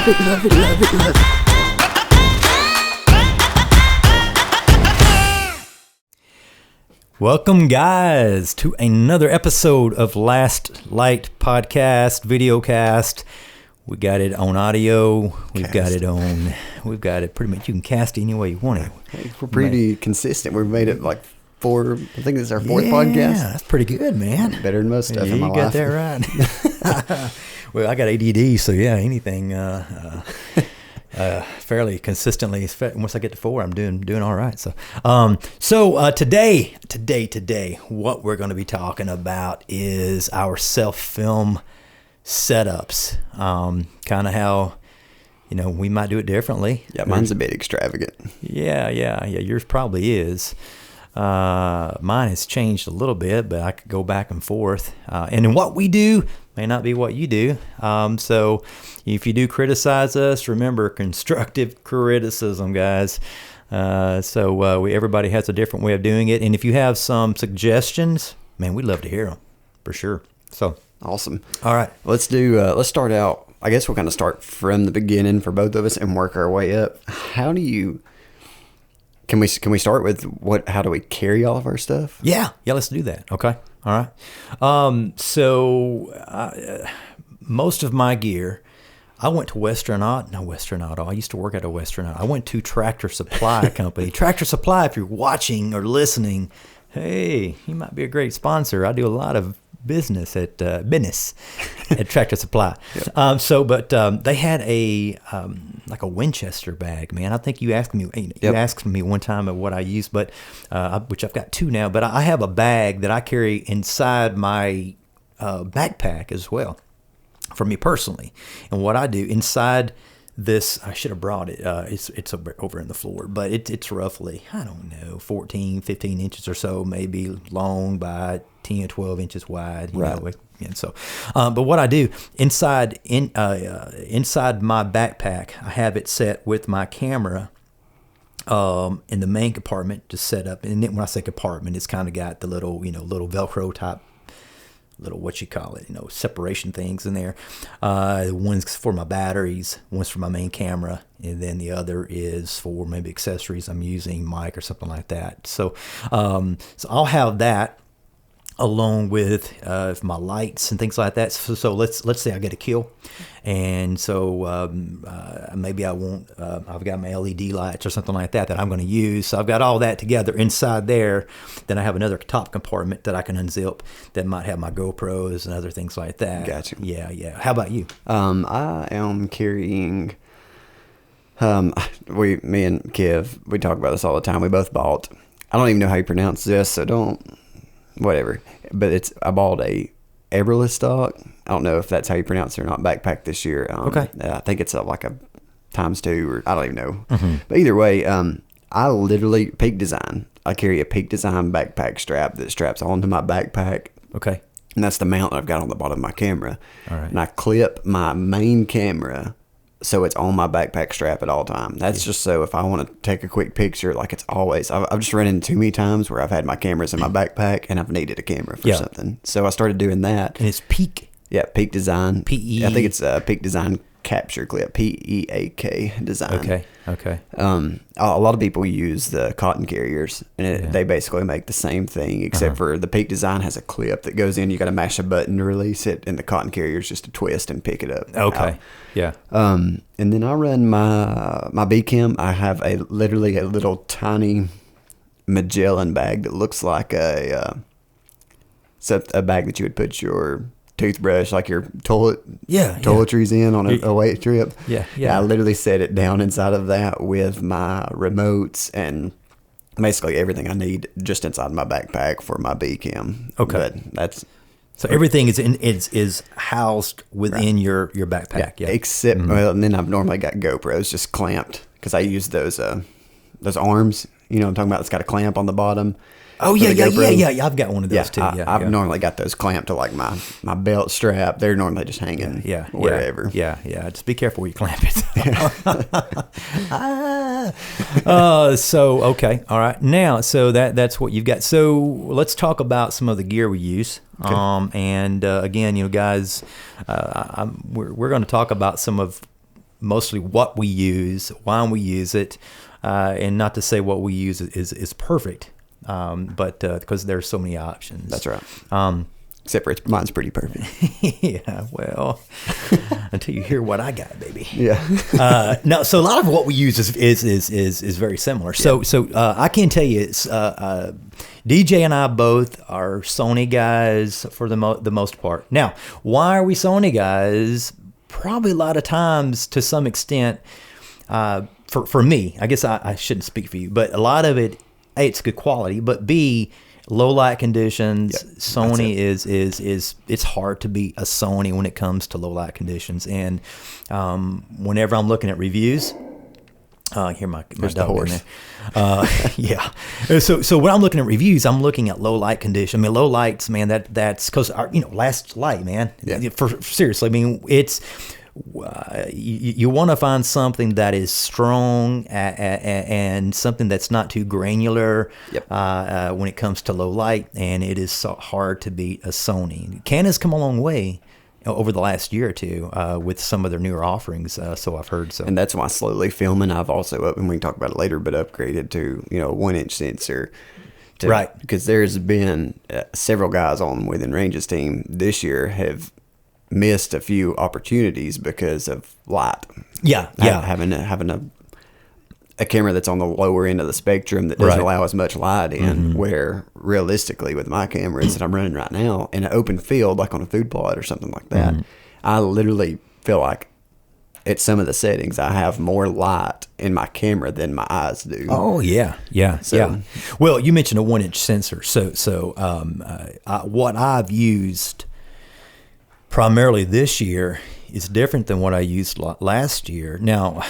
love it, love it, love it, love it. Welcome, guys, to another episode of Lastlight podcast, videocast. We got it on audio. We've got it pretty much. You can cast it any way you want it. We're pretty consistent. We've made it like four. I think this is our fourth podcast. Yeah, that's pretty good, man. Better than most stuff in my life. You got that right. Well, I got ADD, so yeah, anything fairly consistently. Once I get to 4, I'm doing all right. So, today, what we're going to be talking about is our self-film setups. Kind of how, we might do it differently. Yeah, mine's a bit extravagant. Yeah. Yours probably is. Mine has changed a little bit, but I could go back and forth. And then what we do may not be what you do. So if you do criticize us, remember, constructive criticism, guys. Everybody has a different way of doing it. And if you have some suggestions, man, we'd love to hear them for sure. So awesome. All right. Let's start out. I guess we'll kind of start from the beginning for both of us and work our way up. How do you... Can we start with how do we carry all of our stuff? Yeah, let's do that. Okay. All right. Most of my gear, I went to Western Auto. I used to work at a Western Auto. I went to Tractor Supply Company. Tractor Supply, if you're watching or listening, hey, you might be a great sponsor. I do a lot of business at Tractor Supply. Yep. They had a like a Winchester bag, man. I think you asked me one time of what I use, but which I've got 2 now. But I have a bag that I carry inside my backpack as well, for me personally. And what I do inside this, I should have brought it. It's over in the floor, but it's roughly, I don't know, 14, 15 inches or so, maybe long by 10, 12 inches wide. Right. And so, but what I do inside my backpack, I have it set with my camera in the main compartment to set up. And then when I say compartment, it's kind of got the little Velcro type, separation things in there. One's for my batteries, one's for my main camera, and then the other is for maybe accessories I'm using, mic or something like that. So I'll have that along with my lights and things like that. So let's say I get a kill, and so maybe I won't. I've got my LED lights or something like that I'm going to use. So I've got all that together inside there. Then I have another top compartment that I can unzip that might have my GoPros and other things like that. Gotcha. Yeah. How about you? I am carrying. Me and Kev, we talk about this all the time. We both bought. I don't even know how you pronounce this, so don't. Whatever, but I bought a Everlast. I don't know if that's how you pronounce it or not. Backpack this year. Okay. I think it's like a ×2, or I don't even know. Mm-hmm. But either way, I literally Peak Design. I carry a Peak Design backpack strap that straps onto my backpack. Okay. And that's the mount that I've got on the bottom of my camera. All right. And I clip my main camera so it's on my backpack strap at all time. That's just so if I want to take a quick picture, like it's always, I've just run into too many times where I've had my cameras in my backpack and I've needed a camera for something. So I started doing that. And it's Peak. Yeah, Peak Design. P-E. I think it's Peak Design Capture Clip. P-E-A-K Design. Okay. A lot of people use the cotton carriers, and they basically make the same thing, except for the Peak Design has a clip that goes in. You got to mash a button to release it, and the cotton carriers just a twist and pick it up. Okay. Out. Yeah. And then I run my B-Cam. I have literally a little tiny Magellan bag that looks like a bag that you would put your toothbrush, like your toiletries in on a weight trip. Yeah. I literally set it down inside of that with my remotes and basically everything I need just inside my backpack for my B-Cam. Okay. But that's so everything is housed within your backpack. Yeah. Except and then I've normally got GoPros just clamped because I use those arms. You know what I'm talking about? It's got a clamp on the bottom. Oh, yeah. I've got one of those too. I've normally got those clamped to like my belt strap. They're normally just hanging wherever. Yeah. Just be careful where you clamp it. Okay. All right. Now, so that's what you've got. So let's talk about some of the gear we use. Okay. And again, guys, we're going to talk about some of mostly what we use, why we use it, and not to say what we use is perfect, but because there's so many options. That's right. Except for mine's pretty perfect. Yeah, well, until you hear what I got, baby. Yeah. No, so a lot of what we use is very similar. So I can tell you, it's DJ and I both are Sony guys for the most part. Now, why are we Sony guys? Probably a lot of times, to some extent, for me, I guess I shouldn't speak for you, but a lot of it, A, it's good quality, but B, low light conditions. Yep, Sony is it's hard to beat a Sony when it comes to low light conditions. And whenever I'm looking at reviews, hear my There's dog the in horse. there. Yeah. So when I'm looking at reviews, I'm looking at low light condition. I mean, low lights, man. That's because Lastlight, man. Yeah. For seriously, I mean, it's. You want to find something that is strong and something that's not too granular. Yep. When it comes to low light, and it is so hard to beat a Sony. Canon's come a long way over the last year or two with some of their newer offerings. So I've heard. So, And that's why slowly filming, I've also, and we can talk about it later, but upgraded to, a 1-inch sensor. Right. Because there's been several guys on Within Range's team this year have missed a few opportunities because of light. Yeah. Having a camera that's on the lower end of the spectrum that doesn't Right. allow as much light in, where realistically with my cameras that I'm running right now in an open field, like on a food plot or something like that, I literally feel like at some of the settings I have more light in my camera than my eyes do. Oh yeah. Well, you mentioned a 1-inch sensor. So what I've used primarily this year is different than what I used last year. Now,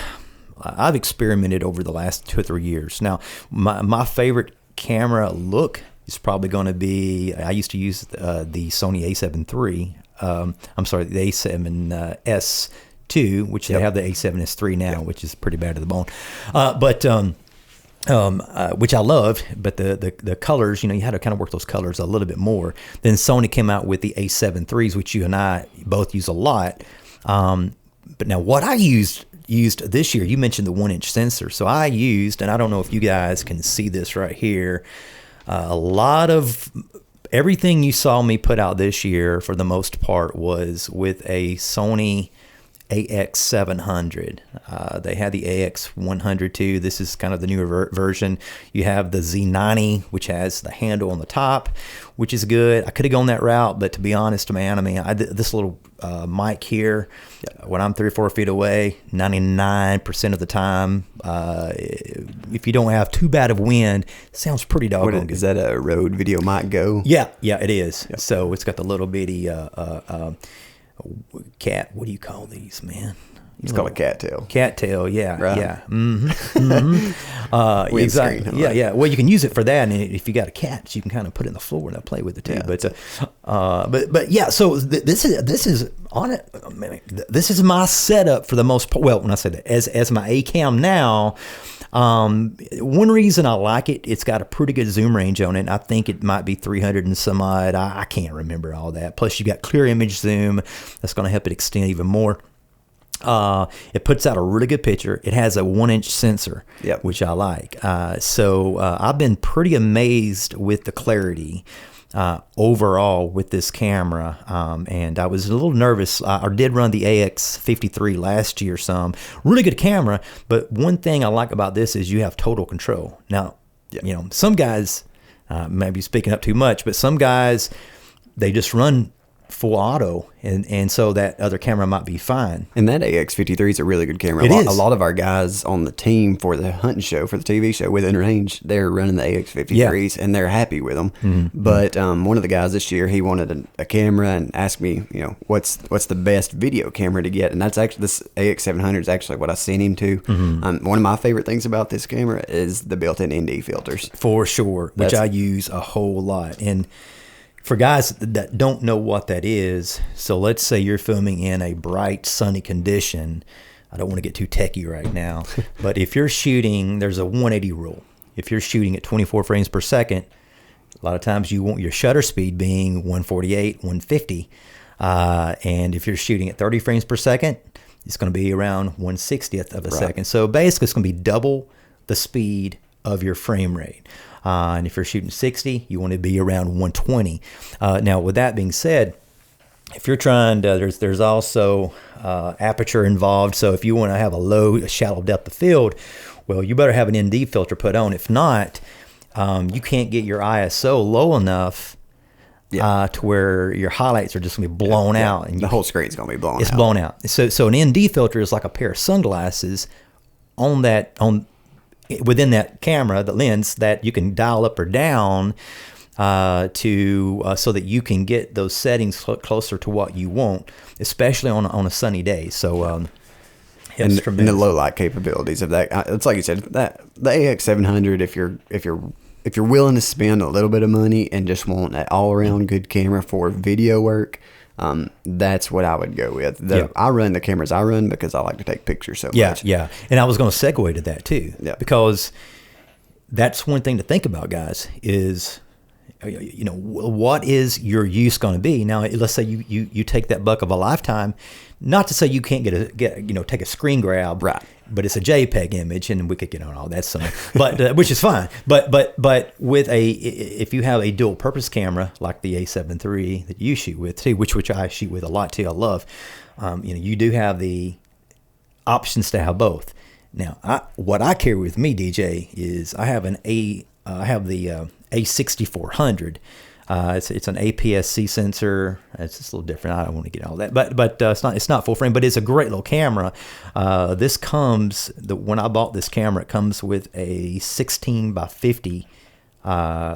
I've experimented over the last 2 or 3 years. Now, my favorite camera look is probably going to be, I used to use the Sony A7 III. I'm sorry, the A7S2, which they have the A7S3 now, which is pretty bad to the bone. Which I love, but the colors, you had to kind of work those colors a little bit more. Then Sony came out with the A7 IIIs, which you and I both use a lot. But now what I used this year, you mentioned the 1-inch sensor. So I used, and I don't know if you guys can see this right here, a lot of everything you saw me put out this year for the most part was with a Sony AX700. They had the AX100 too. This is kind of the newer version. You have the Z90, which has the handle on the top, which is good. I could have gone that route, but to be honest, man, I mean, this little mic here, when I'm 3 or 4 feet away, 99% of the time, if you don't have too bad of wind, it sounds pretty doggone good. Is that a Rode Video Mic Go? Yeah, it is. Yep. So it's got the little bitty cat. What do you call these, man? It's called a cattail. Cattail, yeah, right. Yeah. Mm-hmm. Exactly. Yeah. Well, you can use it for that, and if you got a cat, you can kind of put it in the floor and they'll play with it too. Yeah. But yeah. So this is on it. This is my setup for the most part. Well, when I say that, as my A cam now. One reason I like it, it's got a pretty good zoom range on it. I think it might be 300 and some odd. I can't remember all that. Plus, you got clear image zoom. That's going to help it extend even more. It puts out a really good picture. It has a 1-inch sensor, which I like. So I've been pretty amazed with the clarity overall with this camera. And I was a little nervous. I did run the AX53 last year some. Really good camera, but one thing I like about this is you have total control. Now, some guys, maybe speaking up too much, but some guys, they just run full auto, and so that other camera might be fine. And that AX53 is a really good camera. It is. A lot of our guys on the team for the hunting show, for the TV show Within Range, they're running the AX53s, and they're happy with them. Mm-hmm. But one of the guys this year, he wanted a camera and asked me, what's the best video camera to get? And that's actually, this AX700 is actually what I sent him to. Mm-hmm. One of my favorite things about this camera is the built-in ND filters. For sure, which I use a whole lot. And for guys that don't know what that is, so let's say you're filming in a bright, sunny condition. I don't want to get too techie right now, but if you're shooting, there's a 180 rule. If you're shooting at 24 frames per second, a lot of times you want your shutter speed being 148, 150. And if you're shooting at 30 frames per second, it's going to be around 1/60th of a Right. second. So basically, it's going to be double the speed of your frame rate. And if you're shooting 60, you want to be around 120. Now, with that being said, if you're trying to, there's also aperture involved. So if you want to have a shallow depth of field, well, you better have an ND filter put on. If not, you can't get your ISO low enough to where your highlights are just going to be blown out. And the whole screen's going to be blown out. It's blown out. So an ND filter is like a pair of sunglasses within that camera, the lens, that you can dial up or down so that you can get those settings closer to what you want, especially on a sunny day. So and the low light capabilities of that, it's like you said, that the AX700, if you're willing to spend a little bit of money and just want an all around good camera for video work, that's what I would go with. I run the cameras I run because I like to take pictures so much. Yeah. And I was going to segue to that too, because that's one thing to think about, guys, is, what is your use going to be? Now, let's say you take that buck of a lifetime, not to say you can't take a screen grab, right? But it's a JPEG image, and we could get on all that stuff, but which is fine. But with if you have a dual purpose camera like the A7 III that you shoot with too, which I shoot with a lot too, I love. You do have the options to have both. Now, what I carry with me, DJ, is I have the A6400. It's an APS-C sensor. It's just a little different. I don't want to get all that, but it's not full frame. But it's a great little camera. This when I bought this camera, it comes with a 16x50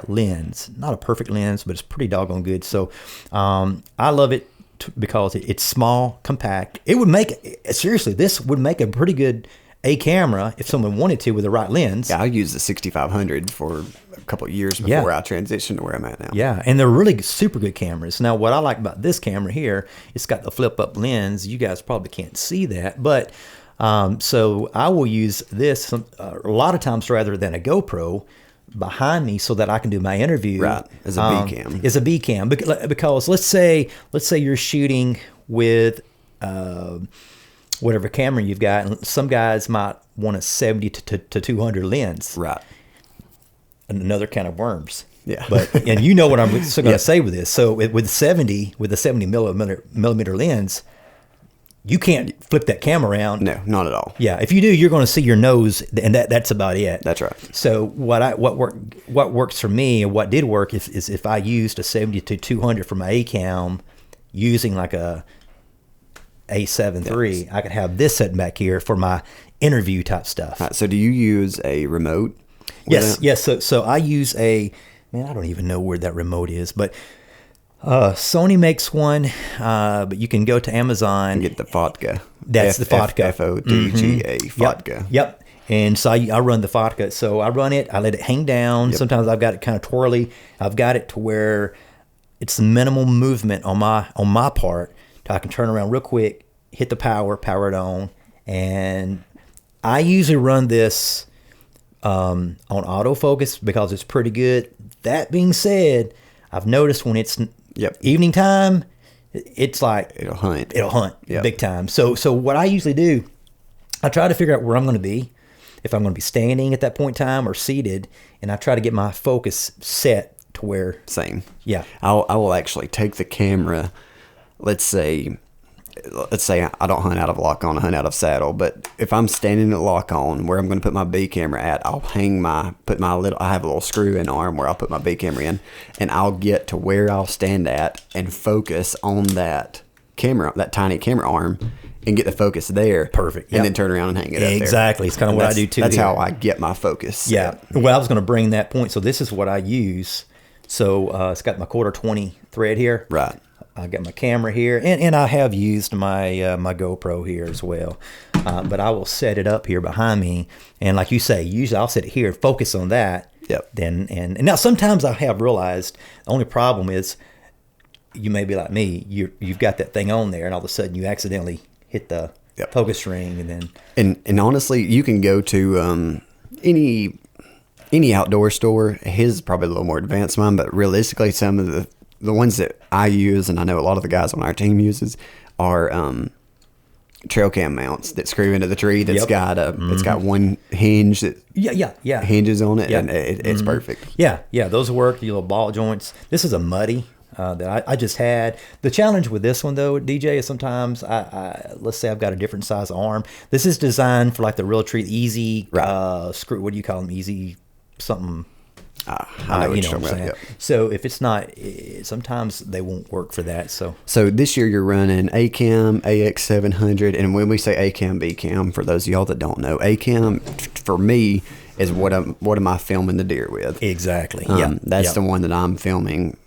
lens. Not a perfect lens, but it's pretty doggone good. So I love it because it's small, compact. This would make a pretty good camera if someone wanted to with the right lens. Yeah, I used the 6500 for a couple of years before I transitioned to where I'm at now. Yeah, and they're really super good cameras. Now, what I like about this camera here, it's got the flip-up lens. You guys probably can't see that, but so I will use this a lot of times rather than a GoPro behind me so that I can do my interview. Right, as a B cam. As a B cam, because let's say you're shooting with whatever camera you've got, and some guys might want a 70 to 200 lens. Right. Another kind of worms. Yeah. And you know what I'm going to say with this. So with a 70 millimeter lens, you can't flip that camera around. No, not at all. Yeah. If you do, you're going to see your nose, and that's about it. That's right. So what works for me, and what did work is if I used a 70 to 200 for my A cam, using like a A7 III, I could have this sitting back here for my interview type stuff. Right, so do you use a remote? Yes. So I use I don't even know where that remote is, but Sony makes one, but you can go to Amazon and get the Fotka. That's the Fotka. F-O-T-G-A, Fotka. Yep. And so I run the Fotka. So I run it, I let it hang down. Yep. Sometimes I've got it kind of twirly. I've got it to where it's minimal movement on my part. I can turn around real quick, hit the power it on, and I usually run this on autofocus because it's pretty good. That being said, I've noticed when it's evening time, it's like it'll hunt big time. So what I usually do, I try to figure out where I'm going to be, if I'm going to be standing at that point in time or seated, and I try to get my focus set to where same. Yeah, I will actually take the camera. Let's say I don't hunt out of lock on, I hunt out of saddle. But if I'm standing at lock on, where I'm going to put my B camera at, I'll I have a little screw in arm where I'll put my B camera in, and I'll get to where I'll stand at and focus on that camera, that tiny camera arm, and get the focus there. Perfect. And then turn around and hang it up there. Exactly. It's kind of what I do too. That's how I get my focus. Yeah. Well, I was going to bring that point. So this is what I use. So it's got my 1/4-20 thread here. Right. I got my camera here, and I have used my my GoPro here as well. But I will set it up here behind me, and like you say, usually I'll sit here and focus on that. Yep. Then and now sometimes I have realized the only problem is you may be like me. You've got that thing on there, and all of a sudden you accidentally hit the focus ring, and then and honestly, you can go to any outdoor store. His is probably a little more advanced than mine, but realistically, some of the ones that I use, and I know a lot of the guys on our team uses, are trail cam mounts that screw into the tree. That's Yep. got it's got one hinge that Yeah. hinges on it, Yep. and it's perfect. Yeah. Those work. The little ball joints. This is a muddy that I just had. The challenge with this one though, DJ, is sometimes I let's say I've got a different size arm. This is designed for like the real tree, easy screw. What do you call them? Easy something. I know what you you're know what I'm talking saying. about. Yep. So if it's not, sometimes they won't work for that. So this year you're running ACAM, AX700, and when we say ACAM, BCAM, for those of y'all that don't know, ACAM for me is what am I filming the deer with? exactly. That's the one that I'm filming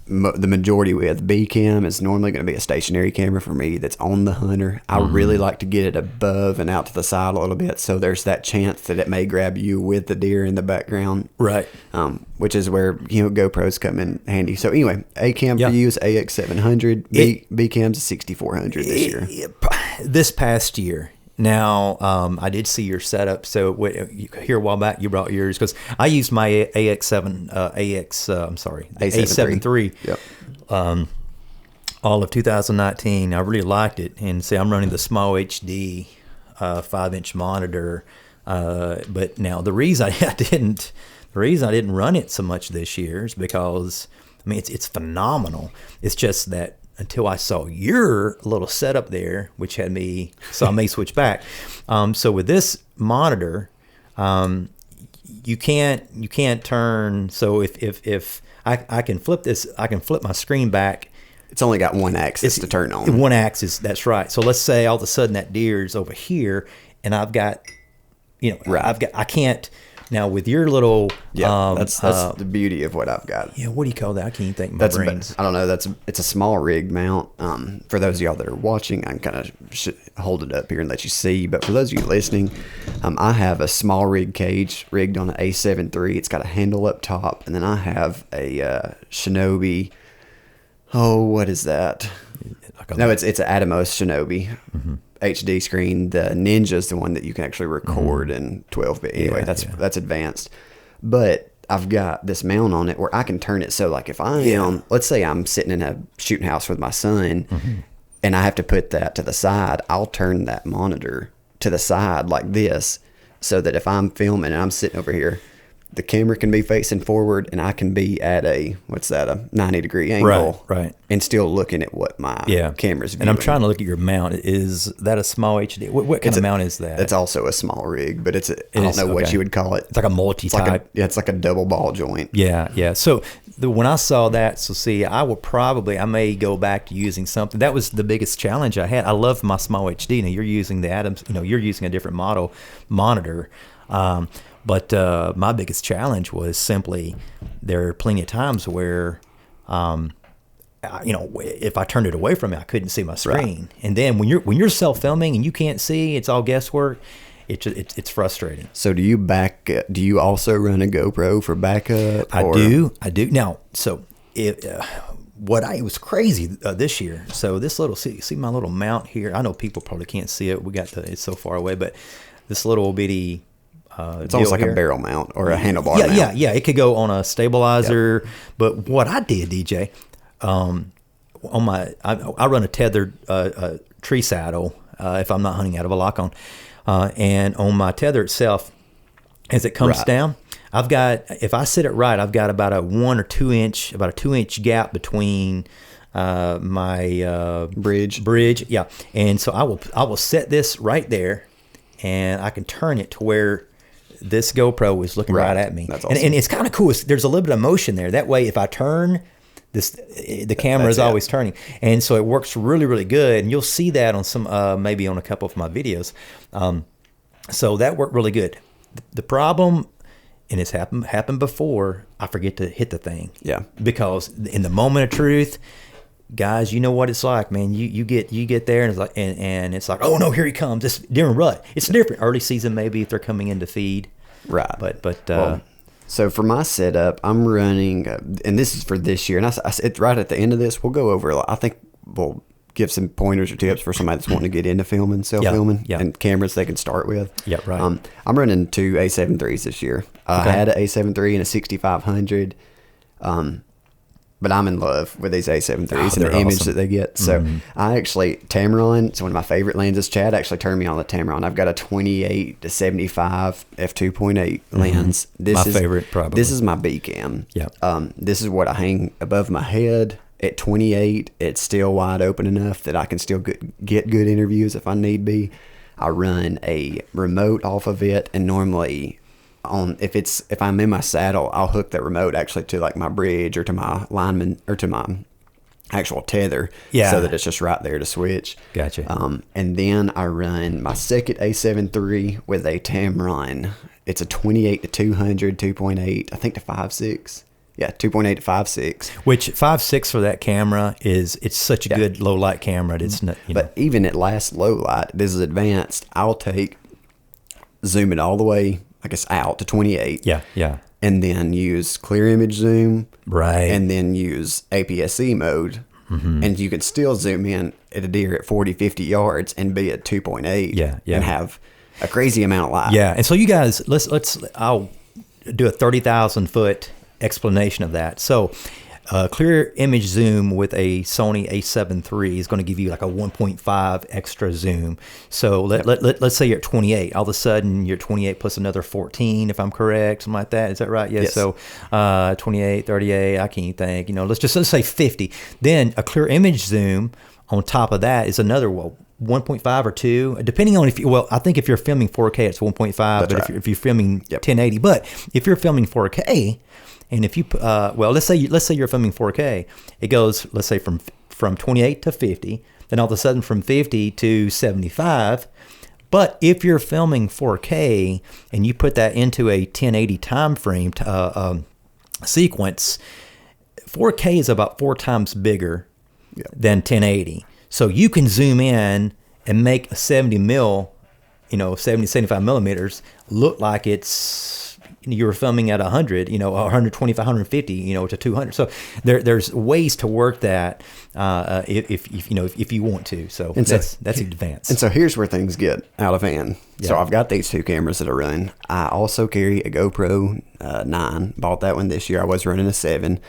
the majority with. B-cam is normally going to be a stationary camera for me that's on the hunter. I really like to get it above and out to the side a little bit, so there's that chance that it may grab you with the deer in the background. Right. Which is where GoPros come in handy. So anyway, A-cam for you is AX700. B-cam's a 6400 this year. This past year. Now, I did see your setup. So here a while back, you brought yours because I used my A7 III. Yep. All of 2019. I really liked it, and see, I'm running the small HD 5-inch monitor. But now the reason I didn't run it so much this year is because I mean it's phenomenal. It's just that until I saw your little setup there, which had me, so I may switch back. So with this monitor, you can't turn. So if I can flip this, I can flip my screen back. It's only got one axis to turn on. One axis, that's right. So let's say all of a sudden that deer's over here, and I've got, I can't. Now with your little, that's the beauty of what I've got. Yeah, what do you call that? I can't even think. My brains. I don't know. It's a small rig mount. For those of y'all that are watching, I can kind of hold it up here and let you see. But for those of you listening, I have a small rig cage rigged on an A7 III. It's got a handle up top, and then I have a Shinobi. Oh, what is that? No, it's an Atomos Shinobi. HD screen. The Ninja's the one that you can actually record in 12-bit. Anyway, that's advanced. But I've got this mount on it where I can turn it so like if I am, let's say I'm sitting in a shooting house with my son and I have to put that to the side, I'll turn that monitor to the side like this so that if I'm filming and I'm sitting over here, the camera can be facing forward and I can be at a 90-degree angle. Right. And still looking at what my camera's viewing. And I'm trying to look at your mount. Is that a small HD? What kind of mount is that? It's also a small rig, but I don't know what you would call it. It's like a multi-type. It's like a double ball joint. Yeah. So when I saw that, see, I may go back to using something. That was the biggest challenge I had. I love my small HD. Now you're using the Adams, you're using a different monitor. But my biggest challenge was simply there are plenty of times where, if I turned it away from me, I couldn't see my screen. Right. And then when you're self-filming and you can't see, it's all guesswork. It's frustrating. So do you also run a GoPro for backup? I do. Now, so it was crazy this year. So this little see my little mount here. I know people probably can't see it. It's so far away, but this little bitty. It's almost like a barrel mount or a handlebar mount. Yeah. It could go on a stabilizer. Yep. But what I did, DJ, I run a tethered tree saddle if I'm not hunting out of a lock-on. And on my tether itself, as it comes down, I've got, if I sit it right, I've got about a 2 inch gap between my bridge. Yeah. And so I will set this right there, and I can turn it to where this GoPro is looking right at me. That's awesome. And it's kind of cool. There's a little bit of motion there. That way, if I turn, the camera is always turning. And so it works really, really good. And you'll see that on some, maybe on a couple of my videos. So that worked really good. The problem, and it's happened before, I forget to hit the thing. Yeah. Because in the moment of truth, guys, you know what it's like, man. You get there and it's like, oh no, here he comes. It's during rut. It's different. Early season, maybe if they're coming in to feed. Right. But so for my setup, I'm running, and this is for this year. And I said right at the end of this, we'll go over. I think we'll give some pointers or tips for somebody that's wanting to get into filming, self-filming, and cameras they can start with. Yeah, right. I'm running 2 A7 IIIs this year. I had an A7 III and a 6500. but I'm in love with these A7 IIIs and they're the image awesome. that they get. So I actually, Tamron, it's one of my favorite lenses. Chad actually turned me on the Tamron. I've got a 28 to 75 f2.8 lens. My favorite, probably. This is my B cam. Yeah. This is what I hang above my head. At 28, it's still wide open enough that I can still get good interviews if I need be. I run a remote off of it, and normally if I'm in my saddle, I'll hook that remote actually to like my bridge or to my lineman or to my actual tether, so that it's just right there to switch. Gotcha. And then I run my second A7 III with a Tamron. It's a 28 to 200, 2.8, I think to 5.6. Yeah, 2.8 to 5.6. Which 5.6 for that camera it's such a good low light camera. It's not, But even at last low light, this is advanced. I'll zoom it all the way, I guess, out to 28. Yeah. And then use clear image zoom. Right. And then use APS-C mode. And you can still zoom in at a deer at 40, 50 yards and be at 2.8. Yeah. And have a crazy amount of light. Yeah. And so you guys, I'll do a 30,000 foot explanation of that. So clear image zoom with a Sony A7 III is going to give you like a 1.5 extra zoom. So let's say you're at 28. All of a sudden you're 28 plus another 14, if I'm correct, something like that. Is that right? Yes. So 28, 38, I can't think. Let's say 50. Then a clear image zoom on top of that is another 1.5 or 2, depending on I think if you're filming 4K, it's 1.5. But right. if you're filming 1080, but if you're filming 4K, and if you let's say you're filming 4K, it goes, let's say from 28 to 50, then all of a sudden from 50 to 75. But if you're filming 4K and you put that into a 1080 time frame sequence, 4K is about 4 times bigger than 1080. So you can zoom in and make a 70 mil, 75 millimeters look like it's you were filming at 100, 125, 150, to 200. So there's ways to work that if you want to. So that's advanced. And so here's where things get out of hand. Yeah. So I've got these 2 cameras that I run. I also carry a GoPro 9. Bought that one this year. I was running a 7.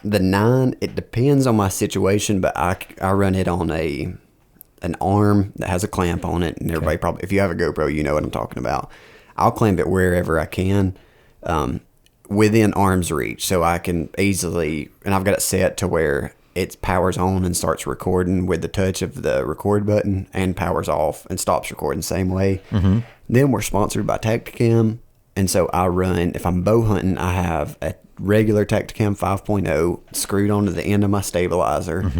The 9, it depends on my situation, but I run it on an arm that has a clamp on it, and everybody probably, if you have a GoPro, you know what I'm talking about. I'll clamp it wherever I can, within arm's reach, so I can easily, and I've got it set to where it powers on and starts recording with the touch of the record button, and powers off and stops recording same way. Then we're sponsored by Tacticam, and so I run, if I'm bow hunting, I have a regular Tacticam 5.0 screwed onto the end of my stabilizer,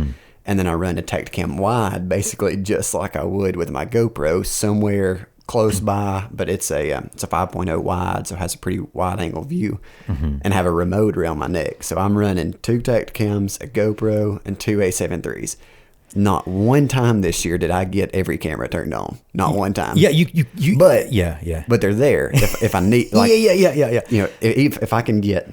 and then I run a Tacticam wide, basically just like I would with my GoPro, somewhere close by, but it's a 5.0 wide, so it has a pretty wide angle view, and have a remote around my neck. So I'm running 2 Tacticams, a GoPro, and 2 A7 IIIs. Not one time this year did I get every camera turned on. Not one time. Yeah, you. But yeah. But they're there if I need. Like, yeah. If I can get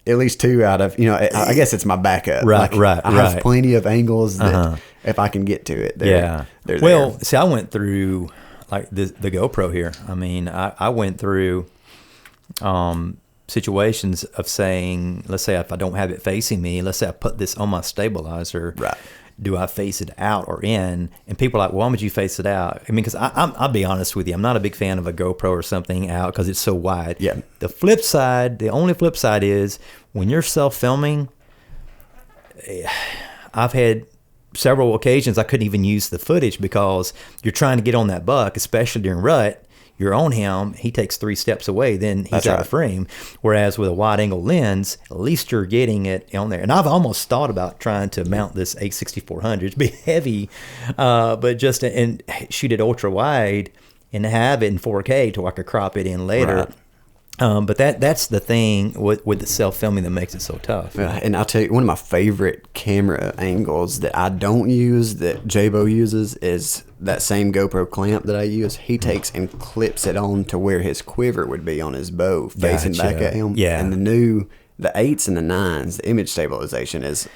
at least 2 out of, I guess it's my backup. Right. I have plenty of angles that if I can get to it, they're well, there. See, I went through like the GoPro here. I mean, I went through situations of saying, let's say if I don't have it facing me, let's say I put this on my stabilizer. Right. Do I face it out or in? And people are like, well, why would you face it out? I mean, because I'll be honest with you, I'm not a big fan of a GoPro or something out because it's so wide. Yeah. The only flip side is when you're self-filming, I've had several occasions I couldn't even use the footage because you're trying to get on that buck, especially during rut. You're on him, he takes 3 steps away, then he's out of frame. Whereas with a wide angle lens, at least you're getting it on there. And I've almost thought about trying to mount this A6400. It'd be heavy, but just and shoot it ultra wide and have it in 4K to where I could crop it in later. Right. But that's the thing with the self-filming that makes it so tough. And I'll tell you, one of my favorite camera angles that I don't use that J-Bo uses is that same GoPro clamp that I use. He takes and clips it on to where his quiver would be on his bow, facing back at him. Yeah. And the 8s and the 9s, the image stabilization it's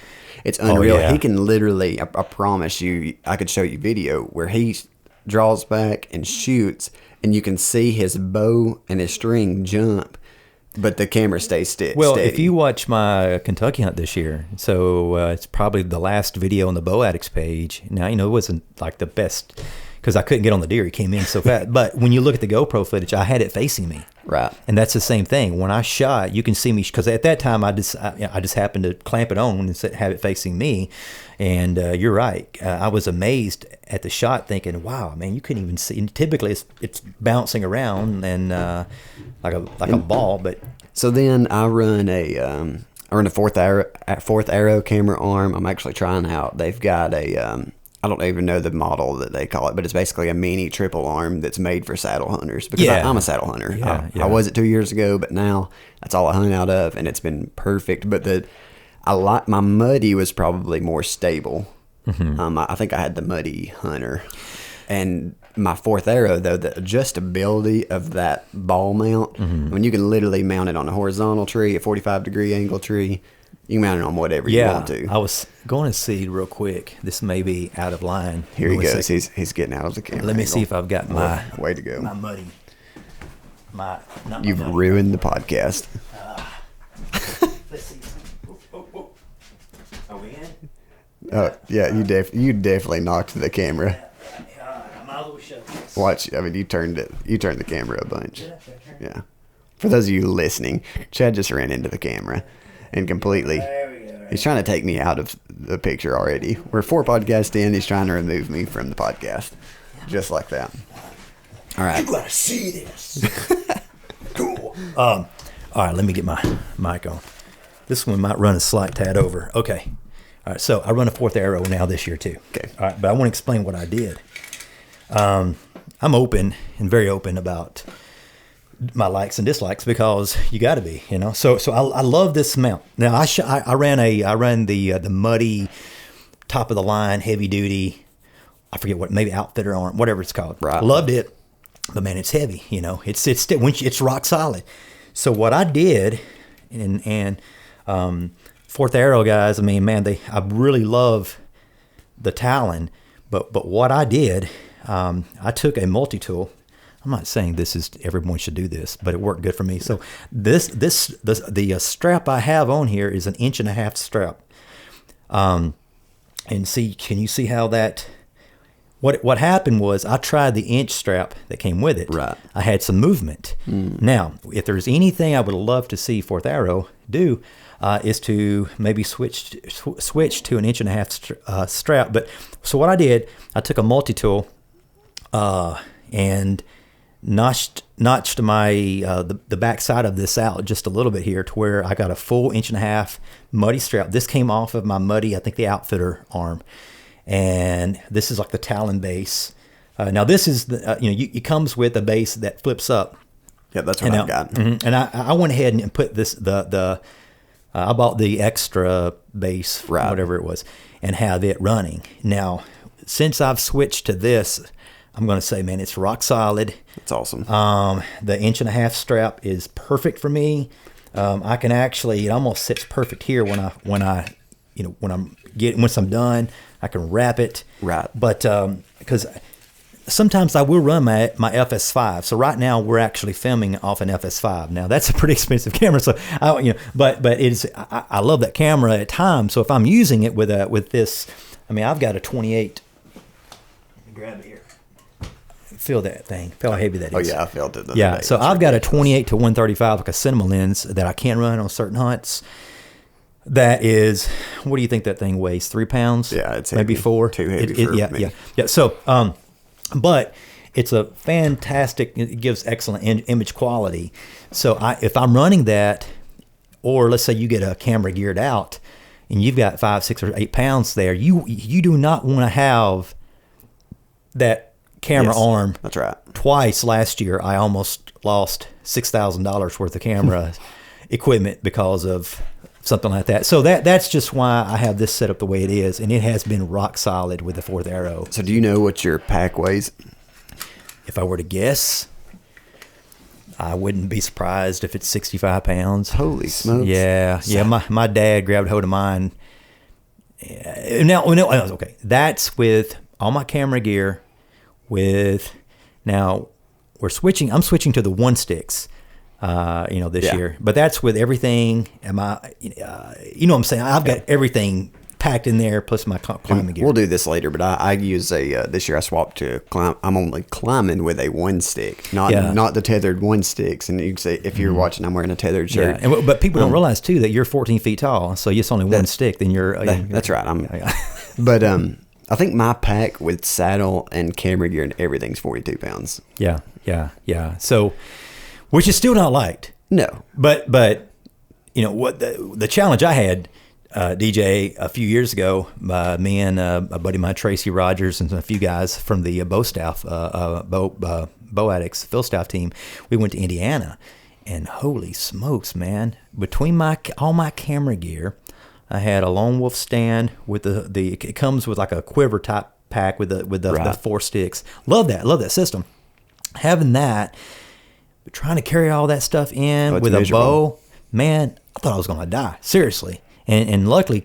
unreal. Oh, yeah. He can literally, I promise you, I could show you video where he draws back and shoots, and you can see his bow and his string jump But the camera stays Well, steady. if you watch my Kentucky hunt this year, so it's probably the last video on the Bow Addicts page. Now, it wasn't like the best because I couldn't get on the deer. He came in so fast. But when you look at the GoPro footage, I had it facing me. Right. And that's the same thing. When I shot, you can see me because at that time I just happened to clamp it on and have it facing me. And you're right. I was amazed at the shot, thinking, "Wow, man, you couldn't even see." And typically, it's bouncing around and like a ball. But so then I run a fourth arrow camera arm. I'm actually trying out. They've got a I don't even know the model that they call it, but it's basically a mini triple arm that's made for saddle hunters because I'm a saddle hunter. I was it 2 years ago, but now that's all I hung out of, and it's been perfect. But my Muddy was probably more stable. Mm-hmm. I think I had the Muddy Hunter, and my fourth arrow though, the adjustability of that ball mount, when you can literally mount it on a horizontal tree, a 45-degree angle tree. You can mount it on whatever you want to. I was going to see real quick. This may be out of line. Here he goes. He's getting out of the camera. Let me see if I've got my way to go. My Muddy. You've ruined the podcast. Let's see. Are we in? Oh yeah, you definitely knocked the camera. I might as well show this. Watch. I mean, you turned the camera a bunch. Yeah. For those of you listening, Chad just ran into the camera. And completely, he's trying to take me out of the picture already. We're 4 podcasts in. He's trying to remove me from the podcast, just like that. All right, you gotta see this. Cool. All right, let me get my mic on. This one might run a slight tad over. Okay. All right, so I run a fourth arrow now this year too. Okay. All right, but I want to explain what I did. I'm open and very open about my likes and dislikes because you got to be, So I love this mount. Now I ran the Muddy top of the line heavy duty. I forget what, maybe outfitter arm, whatever it's called. Right. Loved it, but man, it's heavy. It's rock solid. So what I did, and fourth arrow guys, I mean, man, I really love the Talon, but what I did, I took a multi-tool. I'm not saying everyone should do this, but it worked good for me. So the strap I have on here is an 1.5 inch strap. And can you see how what happened was I tried the inch strap that came with it. Right. I had some movement. Now, if there's anything I would love to see Fourth Arrow do, is to maybe switch to an 1.5 inch strap. But so what I did, I took a multi-tool, and notched my the back side of this out just a little bit here to where I got a full 1.5 inch Muddy strap. This came off of my Muddy, I think the outfitter arm, and this is like the Talon base. Now this is it comes with a base that flips up. Yeah, that's what I've got. Mm-hmm, and I went ahead and put this I bought the extra base, right, whatever it was, and have it running. Now, since I've switched to this, I'm going to say, man, it's rock solid. It's awesome. The 1.5 inch strap is perfect for me. I can actually, it almost sits perfect here once I'm done, I can wrap it. Right. But because sometimes I will run my FS5. So right now we're actually filming off an FS5. Now that's a pretty expensive camera. So but I love that camera at times. So if I'm using it with this, I mean, I've got a 28. Let me grab it here. Feel that thing. Feel how heavy that is. Oh yeah, I felt it. Yeah. So I've got a 28 to 135, like a cinema lens that I can run on certain hunts. That is, what do you think that thing weighs? 3 pounds? Yeah, it's maybe heavy. 4. Too heavy for me. Yeah. So, but it's a fantastic. It gives excellent image quality. So if I'm running that, or let's say you get a camera geared out, and you've got 5, 6, or 8 pounds there, you do not want to have that camera arm. That's right. Twice last year, I almost lost $6,000 worth of camera equipment because of something like that. So that's just why I have this set up the way it is, and it has been rock solid with the Fourth Arrow. So do you know what your pack weighs? If I were to guess, I wouldn't be surprised if it's 65 pounds. Holy smokes. Yeah. My dad grabbed hold of mine. No, okay. That's with all my camera gear. I'm switching to the 1 sticks. this Yeah. year. But that's with everything. You know what I'm saying? I've got everything packed in there plus my climbing gear. We'll do this later, but I use this year I swapped to climb. I'm only climbing with a one stick, not the tethered one sticks. And you can say, if you're watching, I'm wearing a tethered shirt. Yeah. But people don't realize too that you're 14 feet tall, so it's only one stick. Then you're that's right. But I think my pack with saddle and camera gear and everything's 42 pounds. Yeah. So, which is still not light. No, but what the challenge I had, DJ, a few years ago, me and a buddy of mine, Tracy Rogers, and a few guys from the bow staff, bow addicts field staff team, we went to Indiana, and holy smokes, man! Between all my camera gear, I had a Lone Wolf stand with it comes with like a quiver type pack with the 4 sticks. Love that system. Having that, but trying to carry all that stuff in with miserable. A bow, man, I thought I was going to die. Seriously. And luckily,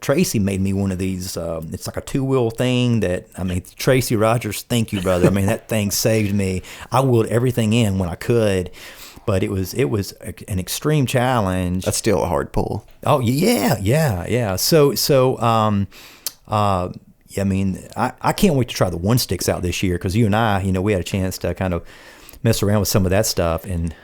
Tracy made me one of these. It's like a 2-wheel thing Tracy Rogers, thank you, brother. That thing saved me. I wheeled everything in when I could, but it was an extreme challenge. That's still a hard pull. Oh yeah. So I can't wait to try the one sticks out this year because you and I, we had a chance to kind of mess around with some of that stuff and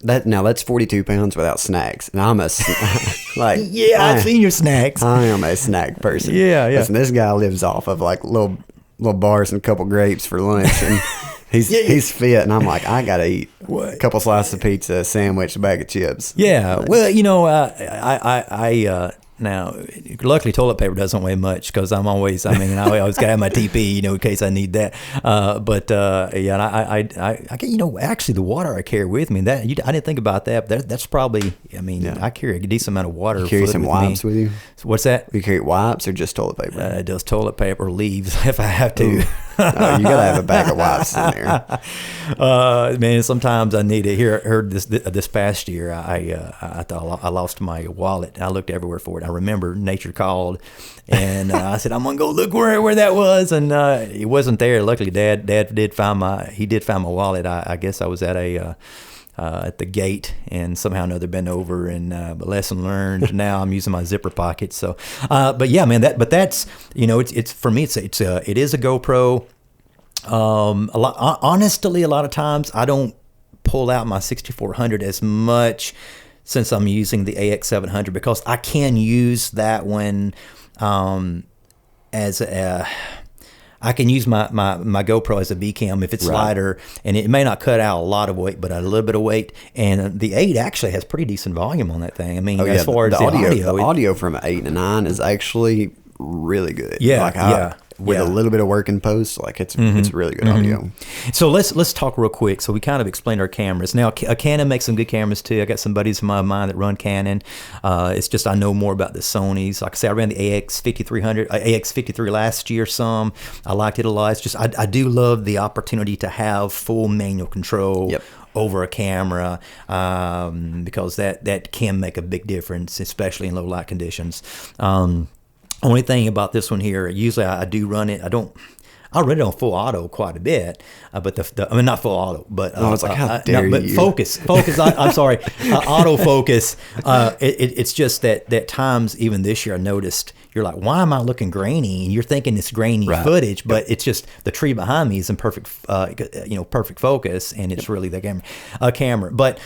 that's 42 pounds without snacks, and I'm I've seen your snacks. I am a snack person. Yeah. Listen, this guy lives off of like little bars and a couple grapes for lunch, and he's fit, and I'm like, I gotta eat a couple slices of pizza, a sandwich, a bag of chips. Yeah, well, now, luckily, toilet paper doesn't weigh much because I always got to have my TP, in case I need that. I actually the water I carry with me, I didn't think about that, but that's probably, I carry a decent amount of water. You carry some wipes with you? What's that? You carry wipes or just toilet paper? Just toilet paper or leaves if I have to. No, you got to have a bag of wipes in there. Man, sometimes I need it. Heard this past year, I thought I lost my wallet. I looked everywhere for it. I remember nature called, and I said, I'm gonna go look where that was, and it wasn't there. Luckily, Dad did find my wallet. I guess I was at at the gate, and somehow or another bent over, and but lesson learned. Now I'm using my zipper pocket. So, but yeah, man, that's it's for me. It is a GoPro. Honestly, a lot of times I don't pull out my 6400 as much since I'm using the AX700 because I can use that one I can use my GoPro as a V cam if it's lighter, and it may not cut out a lot of weight, but a little bit of weight. And the 8 actually has pretty decent volume on that thing. As far as the audio from 8 and 9 is actually really good. Yeah, with a little bit of work in post, it's really good audio. So let's talk real quick. So we kind of explained our cameras. Now, Canon makes some good cameras too. I got some buddies of mine that run Canon. It's just I know more about the Sonys. Like I said, I ran the AX53 last year some. I liked it a lot. It's just I do love the opportunity to have full manual control. Yep. Over a camera, because that can make a big difference, especially in low light conditions. Only thing about this one here, usually I do run it. I run it on full auto quite a bit, but not full auto, but I was like, how dare you? Focus. I'm sorry, autofocus. It's just that times even this year I noticed you're like, why am I looking grainy? And you're thinking it's grainy footage, but it's just the tree behind me is in perfect focus, and it's really the camera. But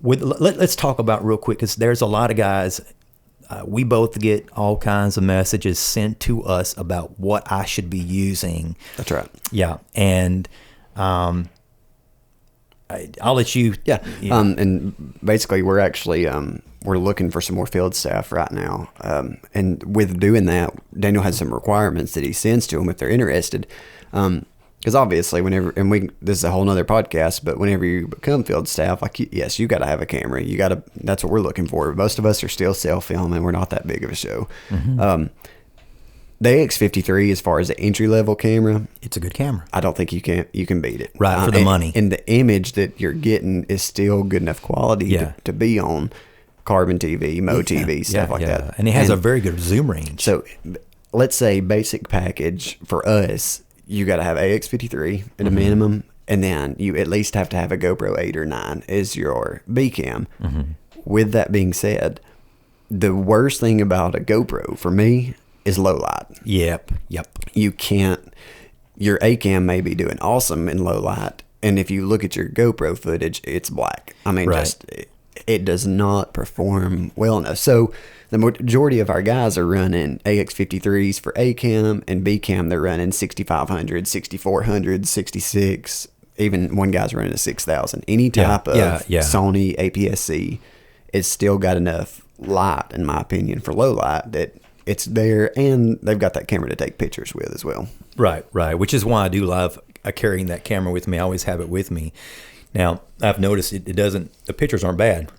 let's talk about real quick because there's a lot of guys. We both get all kinds of messages sent to us about what I should be using. That's right. Yeah, and I'll let you. Yeah. And basically, we're actually we're looking for some more field staff right now. And with doing that, Daniel has some requirements that he sends to them if they're interested. Because obviously, this is a whole nother podcast, but whenever you become field staff, yes, you got to have a camera. That's what we're looking for. Most of us are still self-filming. We're not that big of a show. Mm-hmm. The AX53, as far as the entry-level camera, it's a good camera. I don't think you can beat it. Right, for the money. And the image that you're getting is still good enough quality to be on Carbon TV, TV, stuff like that. And it has a very good zoom range. So let's say basic package for us, you got to have AX53 at a minimum, and then you at least have to have a GoPro 8 or 9 as your B cam. With that being said, the worst thing about a GoPro for me is low light. Yep. You can't, your A cam may be doing awesome in low light, and if you look at your GoPro footage, it's black. I mean, just it does not perform well enough. So the majority of our guys are running AX53s for A cam, and B cam they're running 6500, 6400, 66. Even one guy's running a 6000. Any type of Sony APS-C, it's still got enough light, in my opinion, for low light that it's there, and they've got that camera to take pictures with as well. Right. Which is why I do love carrying that camera with me. I always have it with me. Now, I've noticed it doesn't, the pictures aren't bad,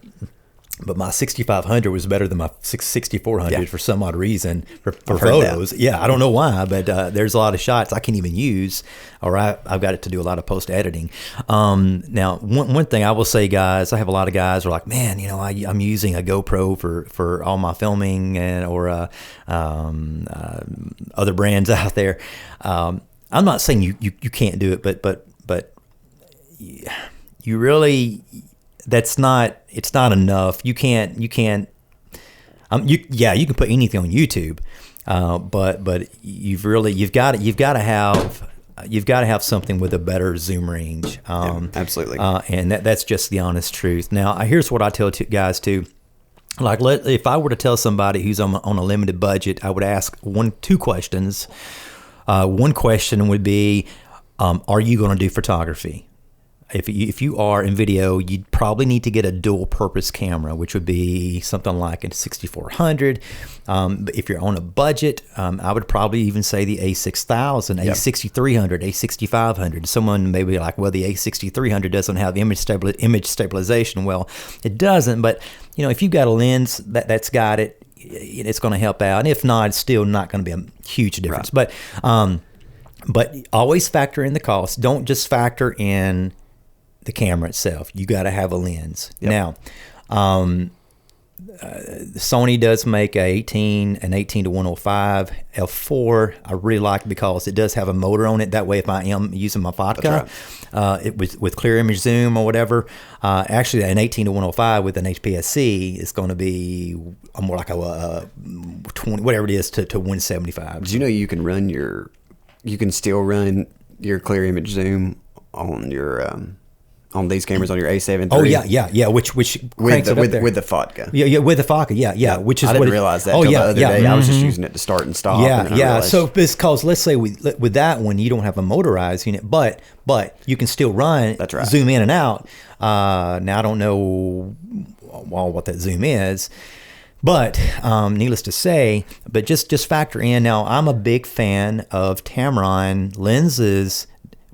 but my 6500 was better than my 6400 for some odd reason for photos. Yeah, I don't know why, but there's a lot of shots I can't even use, or I've got it to do a lot of post editing. Now, one thing I will say, guys, I have a lot of guys who are like, man, you know, I'm using a GoPro for all my filming and or other brands out there. I'm not saying you can't do it, but you really. It's not enough. You can put anything on YouTube, but you've got to have something with a better zoom range. Absolutely. And that's just the honest truth. Now, here's what I tell guys too. Like, if I were to tell somebody who's on a limited budget, I would ask two questions. One question would be, are you going to do photography? If you are in video, you'd probably need to get a dual purpose camera, which would be something like a 6400. But if you're on a budget, I would probably even say the A6000, A6300, A6500. Someone may be like, well, the A6300 doesn't have image stabilization. Well, it doesn't, but you know, if you've got a lens that's got it, it's going to help out. And if not, it's still not going to be a huge difference. Right. But always factor in the cost. Don't just factor in the camera itself. You got to have a lens. Now, Sony does make an 18 to 105 f4. I really like it because it does have a motor on it. That way, if I am using my vodka, it with clear image zoom or whatever, actually an 18 to 105 with an HPS-C is going to be more like a 20, whatever it is, to 175. Did you know you can still run your clear image zoom on your on these cameras on your A7 III? Oh yeah. Which cranks it up there. With the vodka. Yeah, with the vodka. Yeah. Which is I didn't realize that. The other day. I was just using it to start and stop. Yeah. So because let's say with that one you don't have a motorized unit, but you can still run. That's right. Zoom in and out. Now I don't know what that zoom is. But needless to say, but just factor in. Now, I'm a big fan of Tamron lenses,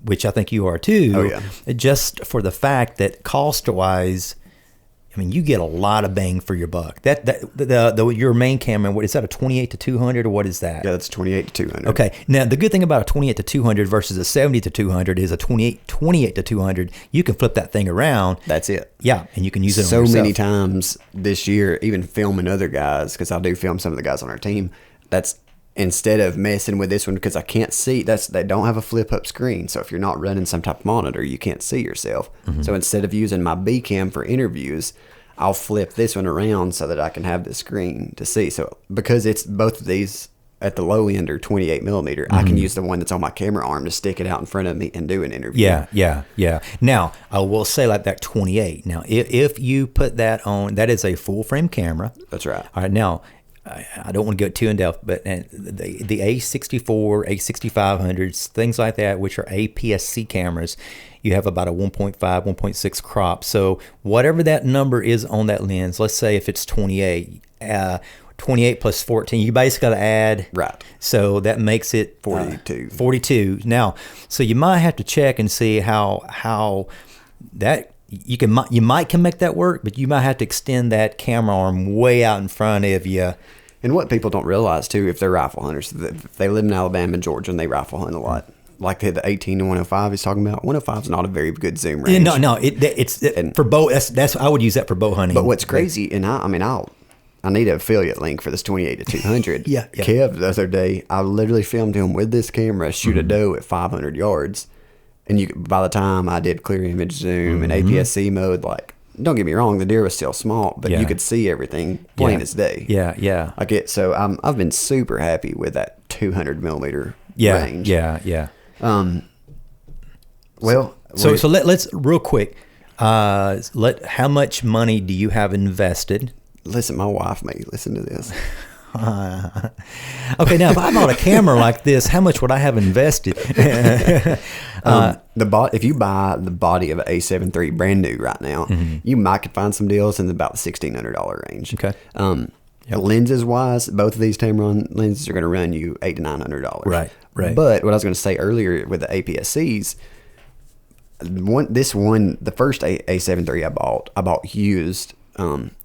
which I think you are too. Oh, yeah. Just for the fact that cost-wise, I mean, you get a lot of bang for your buck. Your main camera, what is that, a 28 to 200 or what is that? Yeah, that's 28 to 200. Okay. Now, the good thing about a 28 to 200 versus a 70 to 200 is a 28 to 200, you can flip that thing around. That's it. Yeah, and you can use it so on yourself. many times this year, even filming other guys, because I do film some of the guys on our team, that's instead of messing with this one because I can't see, they don't have a flip up screen. So if you're not running some type of monitor, you can't see yourself. Mm-hmm. So instead of using my B cam for interviews, I'll flip this one around so that I can have the screen to see. So because it's both of these at the low end are 28 millimeter, I can use the one that's on my camera arm to stick it out in front of me and do an interview. Yeah. Now, I will say like that 28. Now, if you put that on, that is a full frame camera. That's right. All right. Now, I don't want to go too in depth, but the A64, A6500s, things like that, which are APS-C cameras, you have about a 1.5, 1.6 crop. So whatever that number is on that lens, let's say if it's 28, 28 plus 14, you basically got to add. Right. So that makes it 42. 42. Now, so you might have to check and see how that. You might can make that work, but you might have to extend that camera arm way out in front of you. And what people don't realize too, if they're rifle hunters, if they live in Alabama and Georgia and they rifle hunt a lot, like the 18 to 105 he's talking about, 105 is not a very good zoom range. No, it's for bow. That's I would use that for bow hunting. But what's crazy, and I need an affiliate link for this 28 to 200. Yeah. Kev the other day, I literally filmed him with this camera shoot a doe at 500 yards. and by the time I did clear image zoom and APS-C mode, like, don't get me wrong, the deer was still small, but you could see everything plain as day. Yeah. So I've been super happy with that 200 millimeter range. Yeah. Well, so let's real quick. How much money do you have invested? Listen, my wife may listen to this. Okay, now if I bought a camera like this, how much would I have invested? If you buy the body of an A7 III brand new right now, you might could find some deals in about the $1,600 range. Okay. Lenses wise, both of these Tamron lenses are going to run you $800 to $900. Right. But what I was going to say earlier with the APS-Cs, the first A7 III I bought used. Don't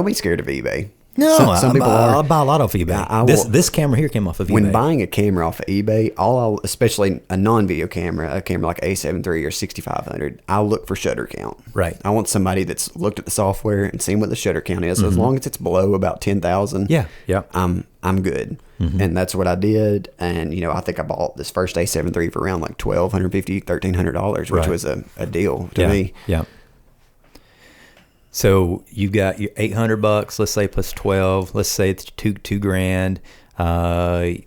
be scared of eBay. No, some people I buy a lot off eBay. This camera here came off of eBay. When buying a camera off of eBay, especially a non-video camera, a camera like A7 III or 6500, I'll look for shutter count. Right. I want somebody that's looked at the software and seen what the shutter count is. So as long as it's below about 10,000, I'm good. And that's what I did. And I think I bought this first A7 III for around like $1,250, $1,300, which was a deal to me. Yeah. So you got your $800, let's say plus 12. Let's say it's $2,000.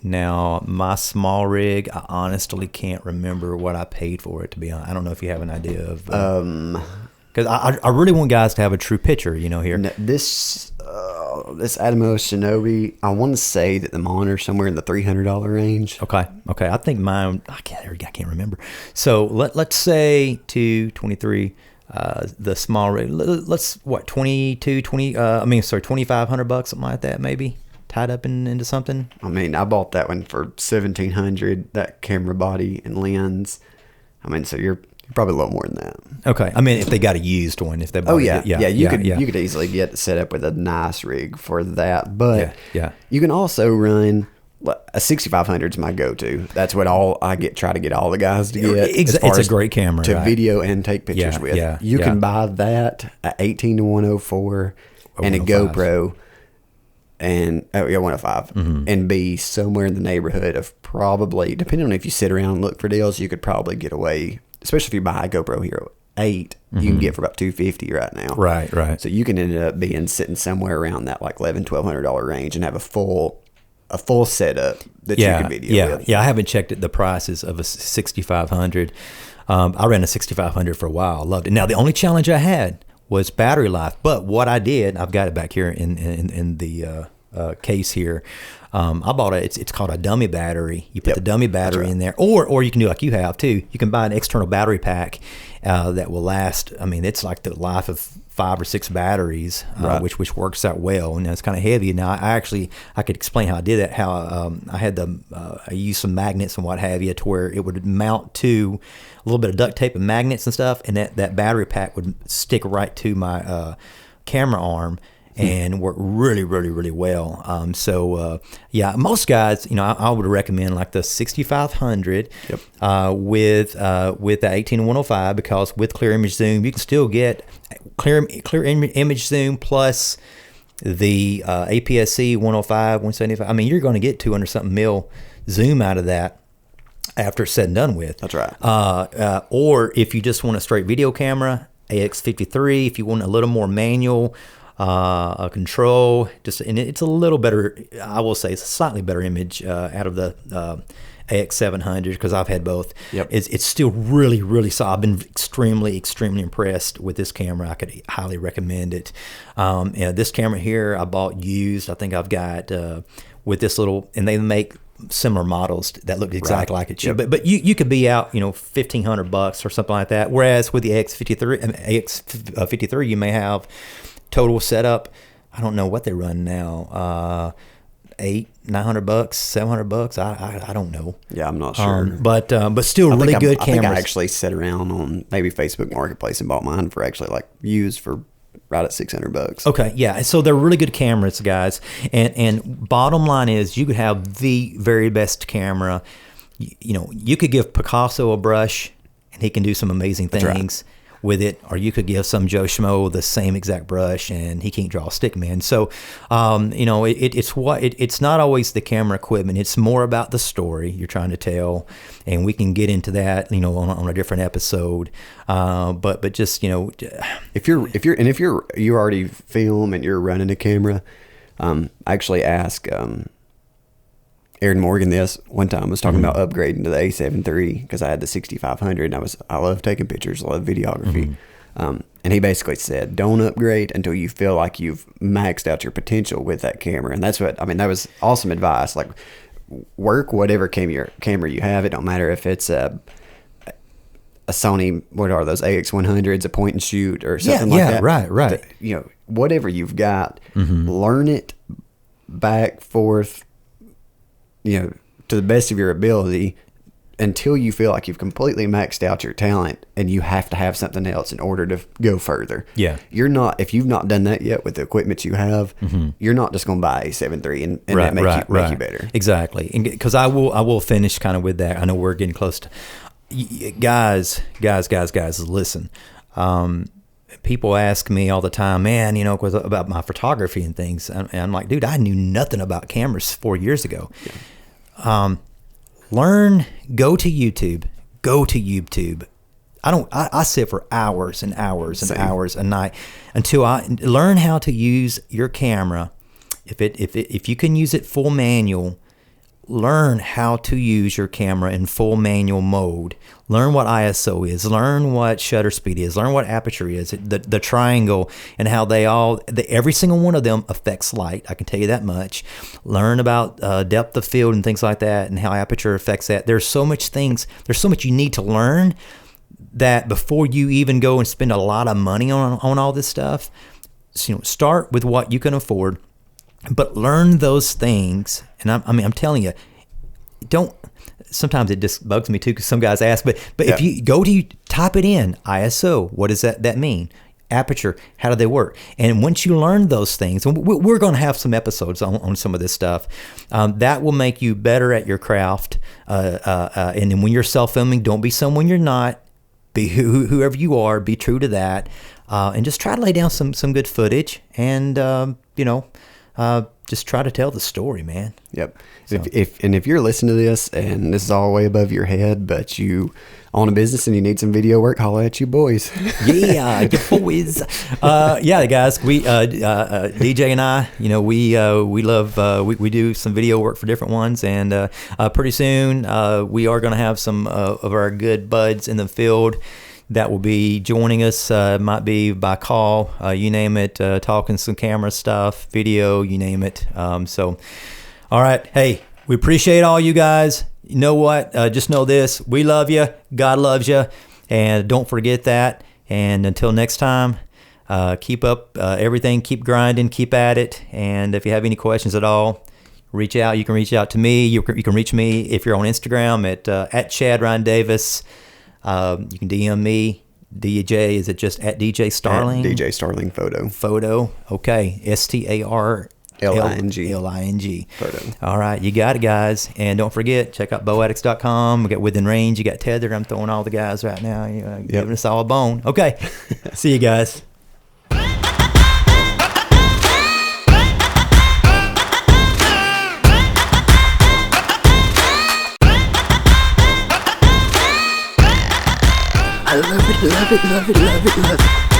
Now my small rig, I honestly can't remember what I paid for it. To be honest, I don't know if you have an idea of. Because I really want guys to have a true picture. Here. This Atomos Shinobi, I want to say that the monitor's somewhere in the $300 range. Okay. I think mine. I can't remember. So let's say 223. The small rig, let's $2,500, something like that, maybe tied up into something. I mean, I bought that one for $1,700, that camera body and lens. I mean, so you're probably a little more than that. Okay. I mean, if they got a used one, if they bought you could easily get set up with a nice rig for that. But you can also run. A 6500 is my go-to. That's what I try to get all the guys to get. It's a great camera to video and take pictures with. You can buy that a 18-104 and a GoPro and 105 and be somewhere in the neighborhood of probably, depending on if you sit around and look for deals, you could probably get away. Especially if you buy a GoPro Hero 8, you can get for about $250 right now. Right. So you can end up sitting somewhere around that like $1,100-$1,200 range and have a full setup that you can video with. I haven't checked the prices of a 6500. I ran a 6500 for a while. I loved it. Now the only challenge I had was battery life, but what I did, I've got it back here in the case here. I bought it's called a dummy battery. You put the dummy battery in there, or you can do like you have too. You can buy an external battery pack that will last. I mean, it's like the life of 5 or 6 batteries, which works out well. And it's kind of heavy. Now, I could explain how I did that. How I used some magnets and what have you to where it would mount to a little bit of duct tape and magnets and stuff, and that battery pack would stick right to my camera arm and work really, really, really well. Most guys, I would recommend like the 6500 with the 18-105, because with clear image zoom, you can still get clear image zoom plus the APS-C 105, 175. I mean, you're going to get 200 something mil zoom out of that after it's said and done with. That's right. Or if you just want a straight video camera, AX53. If you want a little more manual control, and it's a little better. I will say it's a slightly better image out of the AX700, because I've had both. It's still really, really solid. I've been extremely, extremely impressed with this camera. I could highly recommend it. This camera here I bought used. I think I've got with this little, and they make similar models that look exactly like it should. But you could be out $1,500 or something like that. Whereas with the AX53 you may have total setup, I don't know what they run now, $800-$900, $700. I don't know. Yeah, I'm not sure. But still really good cameras. I think I actually sat around on maybe Facebook Marketplace and bought mine for actually like used for right at $600. Okay, yeah. So they're really good cameras, guys. And bottom line is, you could have the very best camera. You could give Picasso a brush, and he can do some amazing things. with it, or you could give some Joe Schmo the same exact brush and he can't draw a stick man. So, it's not always the camera equipment. It's more about the story you're trying to tell, and we can get into that, on a different episode. But just, if you already film and you're running a camera, I actually asked Aaron Morgan this one time. I was talking about upgrading to the A7 III because I had the 6500 and I love taking pictures, I love videography. And he basically said, don't upgrade until you feel like you've maxed out your potential with that camera. And that was awesome advice. Like, work whatever camera you have. It don't matter if it's a Sony, what are those, AX100s, a point and shoot or something like that. Right. Whatever you've got, learn it back, forth, to the best of your ability until you feel like you've completely maxed out your talent and you have to have something else in order to go further. Yeah. If you've not done that yet with the equipment you have, you're not just going to buy a 7.3 and that make you better. Exactly. Because I will finish kind of with that. I know we're getting close to, guys, listen. People ask me all the time, man, about my photography and things. And I'm like, dude, I knew nothing about cameras 4 years ago. Yeah. Go to YouTube. I sit for hours and hours and hours a night until I learn how to use your camera. If you can use it full manual, learn how to use your camera in full manual mode. Learn what ISO is. Learn what shutter speed is. Learn what aperture is. The triangle and how every single one of them affects light. I can tell you that much. Learn about depth of field and things like that, and how aperture affects that. There's so much you need to learn that before you even go and spend a lot of money on all this stuff. So, start with what you can afford, but learn those things. And I'm telling you, don't. Sometimes it just bugs me too because some guys ask, but if you go to type it in, ISO, what does that mean? Aperture, how do they work? And once you learn those things, and we're going to have some episodes on some of this stuff, that will make you better at your craft. And then when you're self-filming, don't be someone you're not. Be whoever you are. Be true to that, and just try to lay down some good footage, and just try to tell the story, man. Yep. So. If you're listening to this and this is all way above your head, but you own a business and you need some video work, holla at you boys. Yeah, you boys. Guys, we DJ and I, we love we do some video work for different ones, and pretty soon we are going to have some of our good buds in the field that will be joining us. Might be by call, you name it, talking some camera stuff, video, you name it. All right. Hey, we appreciate all you guys. You know what? Just know this. We love you. God loves you. And don't forget that. And until next time, keep up everything. Keep grinding. Keep at it. And if you have any questions at all, reach out. You can reach out to me. You can reach me if you're on Instagram at Chad Ryan Davis. You can DM me. DJ, is it just at DJ Starling? At DJ Starling Photo. Okay. STARLING. Photo. All right. You got it, guys. And don't forget, check out bowaddicts.com. We got Within Range. You got Tethered. I'm throwing all the guys right now. Giving us all a bone. Okay. See you guys. I love it, love it, love it, love it, love it.